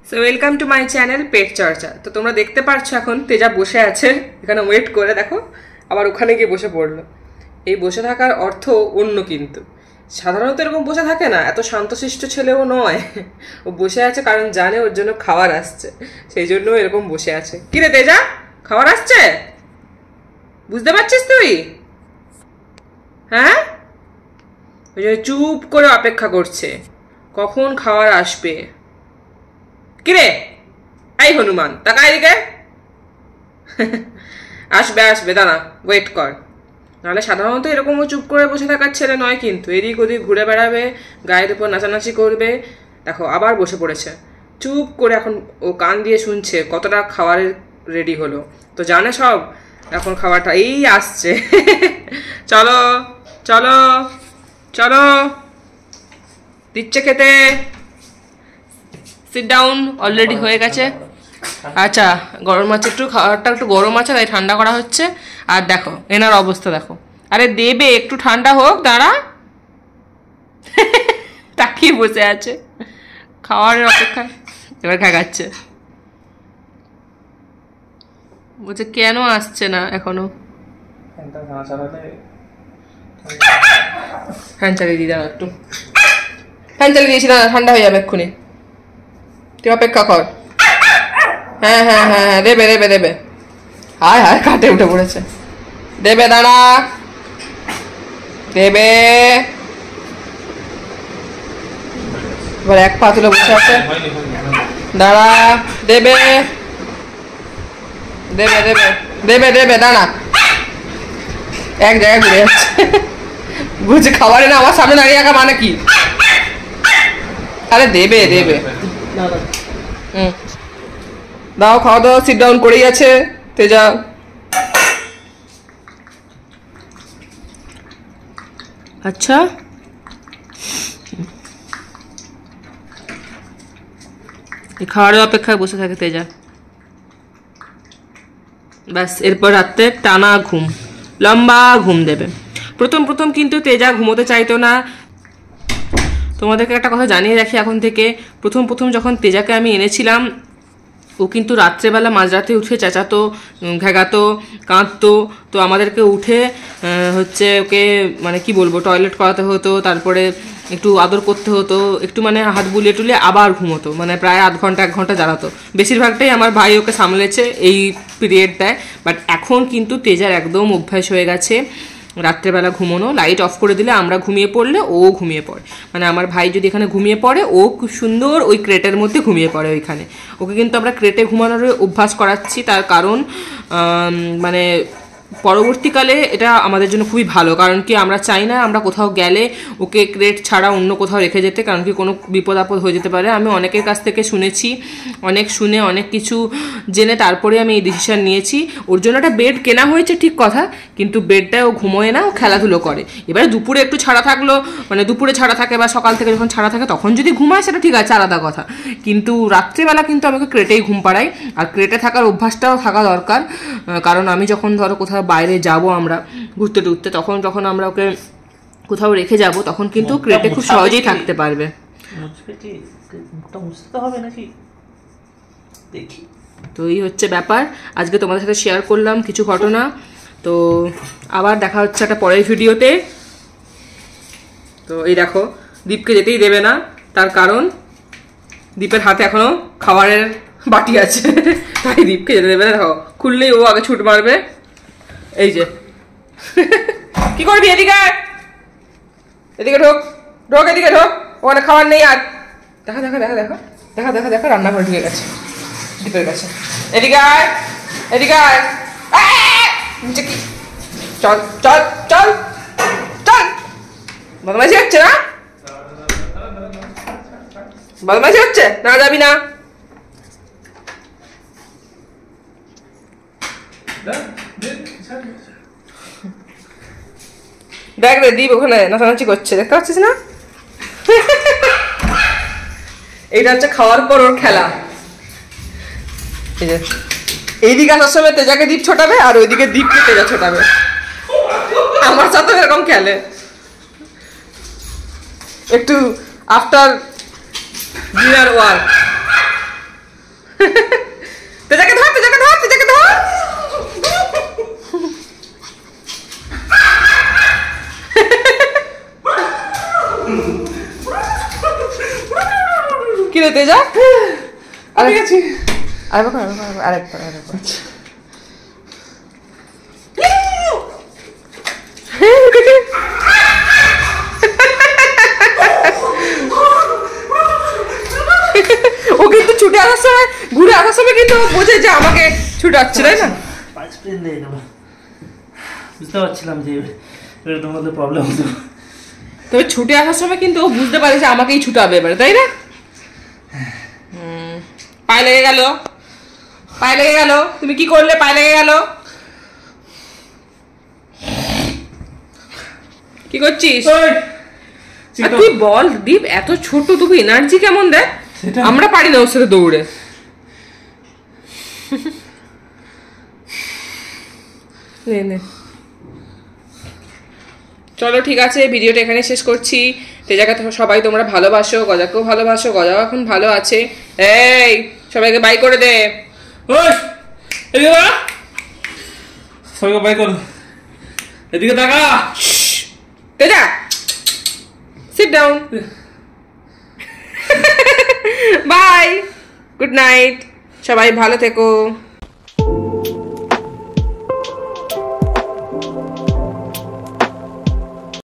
So welcome to my channel পেট চর্চা। তো তোমরা দেখতে পাচ্ছ এখন তেজা বসে আছে এখানে ওয়েট করে, দেখো আবার ওখানে গিয়ে বসে পড়লো। এই বসে থাকার অর্থ অন্য, কিন্তু সাধারণত এরকম বসে থাকে না, এত শান্তশিষ্ট ছেলেও নয়। ও বসে আছে কারণ জানে ওর জন্য খাবার আসছে, সেই জন্য এরকম বসে আছে। কিরে তেজা, খাবার আসছে বুঝতে পারছিস তুই? হ্যাঁ, ওই জন্য চুপ করে অপেক্ষা করছে কখন খাবার আসবে। কিরে এই হনুমান, তাকা এদিকে। আসবে আসবে, দাঁড়া ওয়েট কর। নাহলে সাধারণত এরকমও চুপ করে বসে থাকার ছেলে নয়, কিন্তু এদিক ওদিক ঘুরে বেড়াবে, গায়ের উপর নাচানাচি করবে। দেখো আবার বসে পড়েছে চুপ করে। এখন ও কান দিয়ে শুনছে কতটা খাবারের রেডি হলো, তো জানে সব। এখন খাবারটা এই আসছে। চলো চলো চলো, দিচ্ছে খেতে। সিট ডাউন, অলরেডি হয়ে গেছে। আচ্ছা, গরম আছে একটু, খাবারটা একটু গরম আছে তাই ঠান্ডা করা হচ্ছে। আর দেখো এনার অবস্থা দেখো। আরে দেবে, একটু ঠান্ডা হোক, দাঁড়া। তাকিয়ে বসে আছে খাওয়ারের অপেক্ষায়। এবার খাগাচ্ছে, বলছে কেন আসছে না এখনো। ফ্যান চালিয়ে দিয়ে দাঁড়া একটু, ফ্যান চালিয়ে দিয়েছি, দাঁড়া ঠান্ডা হয়ে যাবে এক্ষুনি, তুই অপেক্ষা কর। হ্যাঁ হ্যাঁ হ্যাঁ হ্যাঁ, দেবে দেবে দেবে। হায় হায়, কাটে উঠে পড়েছে। দেবে, দাঁড়া দেবে। এবার এক পা তুলে বসে আছে, দাঁড়া দেবে দেবে দেবে দেবে দেবে, দাঁড়া। এক জায়গায় ঘুরে যাচ্ছে, বুঝছে খাবারে না আমার সামনে দাঁড়িয়ে রাখা মানে কি। আরে দেবে দেবে, দাও খাওয়া দাওয়া। সিট ডাউন করেই আছে তেজা। আচ্ছা এই খাওয়ারের অপেক্ষায় বসে থাকে তেজা। ব্যাস, এরপর রাত্রে টানা ঘুম, লম্বা ঘুম দেবে। প্রথম প্রথম কিন্তু তেজা ঘুমোতে চাইতো না। তোমাদেরকে একটা কথা জানিয়ে রাখি এখন থেকে, প্রথম প্রথম যখন তেজাকে আমি এনেছিলাম, ও কিন্তু রাত্রেবেলা মাঝরাতে উঠে চেঁচাতো, ঘেগাতো, কাঁদতো। তো আমাদেরকে উঠে হচ্ছে ওকে মানে কি বলবো, টয়লেট করাতে হতো, তারপরে একটু আদর করতে হতো, একটু মানে হাত বুলিয়ে টুলিয়ে আবার ঘুমোতো। মানে প্রায় আধ ঘন্টা 1 ঘন্টা জ্বালাতো। বেশিরভাগটাই আমার ভাই ওকে সামলেছে এই পিরিয়ডটায়। বাট এখন কিন্তু তেজার একদম অভ্যাস হয়ে গেছে রাত্রেবেলা ঘুমোনো। লাইট অফ করে দিলে আমরা ঘুমিয়ে পড়লে ও ঘুমিয়ে পড়ে। মানে আমার ভাই যদি এখানে ঘুমিয়ে পড়ে, ও খুব সুন্দর ওই ক্রেটের মধ্যে ঘুমিয়ে পড়ে ওইখানে। ওকে কিন্তু আমরা ক্রেটে ঘুমানোর অভ্যাস করাচ্ছি, তার কারণ মানে পরবর্তীকালে এটা আমাদের জন্য খুবই ভালো। কারণ কি, আমরা চাই না আমরা কোথাও গেলে ওকে ক্রেট ছাড়া অন্য কোথাও রেখে যেতে, কারণ কি কোনো বিপদ আপদ হয়ে যেতে পারে। আমি অনেকের কাছ থেকে শুনেছি, অনেক শুনে অনেক কিছু জেনে তারপরে আমি এই ডিসিশন নিয়েছি। ওর জন্য একটা বেড কেনা হয়েছে ঠিক কথা, কিন্তু বেডটায় ও ঘুমোয় না, ও খেলাধুলো করে। এবারে দুপুরে একটু ছাড়া থাকলো, মানে দুপুরে ছাড়া থাকে বা সকাল থেকে যখন ছাড়া থাকে তখন যদি ঘুমায় সেটা ঠিক আছে, আলাদা কথা। কিন্তু রাত্রিবেলা কিন্তু আমি ওকে ক্রেটেই ঘুম পাড়াই। আর ক্রেটে থাকার অভ্যাসটাও থাকা দরকার, কারণ আমি যখন ধরো কোথাও বাইরে যাব, আমরা ঘুরতে টুরতে, তখন যখন আমরা ওকে কোথাও রেখে যাব, তখন কিন্তু ক্রেটে খুব সহজেই থাকতে পারবে। তো এই হচ্ছে ব্যাপার, আজকে তোমাদের সাথে শেয়ার করলাম কিছু ঘটনা। তো আবার দেখা হচ্ছে একটা পরের ভিডিওতে। তো এই দেখো, দীপকে যেতেই দেবে না, তার কারণ দীপের হাতে এখনো খাবারের বাটি আছে, তাই দীপকে যেতে দেবে না। দেখো, খুললেই ও আগে ছুট মারবে। এই যে কি করবি, এদিকে এদিকে ঢোক, ঢোক এদিকে ঢোক, ওখানে খাবার নেই। আর দেখা দেখা দেখা দেখা দেখা দেখা দেখা রান্নাঘরে ঢুকে গেছে দীপের কাছে। এদিকে আয়, এদিকে আয়, নিচে কি, চল চল চল চল। বদমাইশি হচ্ছে না, বদমাইশি হচ্ছে না, যাবি না। দেখ রে, দীপ ওখানে নাচানাচি করছে, দেখতে পাচ্ছিস না? এইটা হচ্ছে খাওয়ার পর ওর খেলা। এই যে এইদিকে আসার সময় তেজাকে দীপ ছোটাবে, আর ওইদিকে দীপকে তেজা ছোটাবে। আমার সাথে এরকম খেলে। একটু আফটার ডিনার ওয়ার্ক রে তেজা? ঠিক আছে, আরেকবার ও কিন্তু ছুটে আসার সময়, ঘুরে আসার সময় কিন্তু বোঝে যে আমাকে ছুটাচ্ছে, তাই না? বুঝতে পারছিলাম যে এটার মধ্যে প্রবলেম হতো। তবে ছুটে আসার সময় কিন্তু ও বুঝতে পারে যে আমাকেই ছুটাবে এবারে, তাই না? পায়ে লেগে গেল, পায়ে লেগে গেল। তুমি কি করলে? পায়ে লেগে গেল। কি করছিস? আর তুই বল দীপ, এত ছোট তবু এনার্জি কেমন দেখ? আমরা পারি না ওর সাথে দৌড়ে। নে নে, চলো ঠিক আছে, ভিডিওটা এখানে শেষ করছি। তেজাকে সবাই তোমরা ভালোবাসো, গজাকেও ভালোবাসো, গজাও এখন ভালো আছে। এই সবাইকে বাই করে দে। সবাইকে বাই করো, এদিকে তাকা। Teja sit down. Bye, good night, সবাই ভালো থেকো।